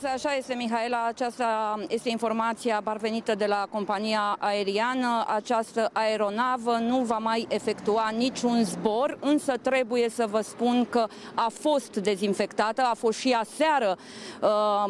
Așa este, Mihaela, aceasta este informația parvenită de la compania aeriană. Această aeronavă nu va mai efectua niciun zbor, însă trebuie să vă spun că a fost dezinfectată, a fost și aseară,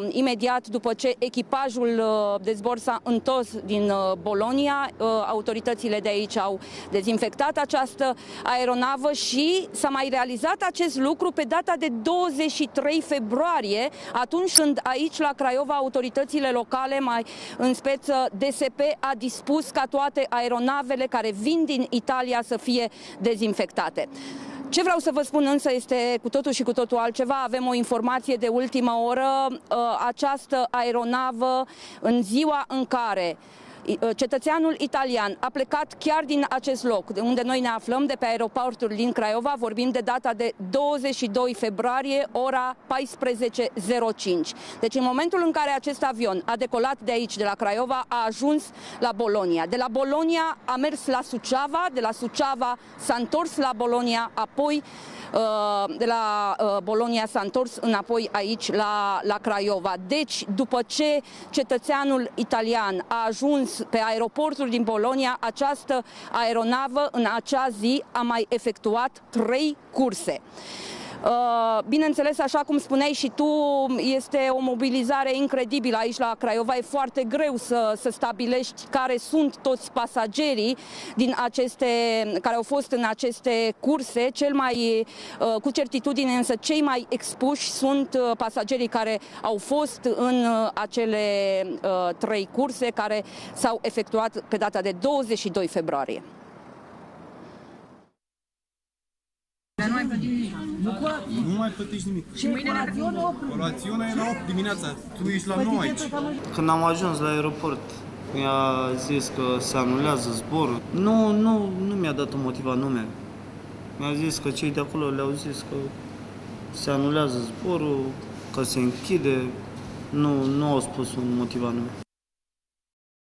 imediat după ce echipajul de zbor s-a întors din Bologna. Autoritățile de aici au dezinfectat această aeronavă și s-a mai realizat acest lucru pe data de 23 februarie, atunci când aici la Craiova autoritățile locale, mai în speță DSP, a dispus ca toate aeronavele care vin din Italia să fie dezinfectate. Ce vreau să vă spun însă este cu totul și cu totul altceva. Avem o informație de ultimă oră. Această aeronavă, în ziua în care cetățeanul italian a plecat chiar din acest loc, de unde noi ne aflăm, de pe aeroportul din Craiova, vorbim de data de 22 februarie, ora 14:05. Deci în momentul în care acest avion a decolat de aici, de la Craiova, a ajuns la Bologna. De la Bologna a mers la Suceava, de la Suceava s-a întors la Bologna, apoi de la Bologna s-a întors înapoi aici la Craiova. Deci, după ce cetățeanul italian a ajuns pe aeroportul din Bologna, această aeronavă în acea zi a mai efectuat 3 curse. Bineînțeles, așa cum spuneai și tu, este o mobilizare incredibilă aici la Craiova. E foarte greu să stabilești care sunt toți pasagerii care au fost în aceste curse. Cu certitudine însă cei mai expuși sunt pasagerii care au fost în acele 3 curse care s-au efectuat pe data de 22 februarie. Dar nu mai plătim nimic. Nu mai plătești nimic. Și mâine Colațiunea e la 8 dimineața. Tu ești la 9 aici. Când am ajuns la aeroport, mi-a zis că se anulează zborul. Nu mi-a dat un motiv anume. Mi-a zis că cei de acolo le-au zis că se anulează zborul, că se închide. Nu au spus un motiv anume.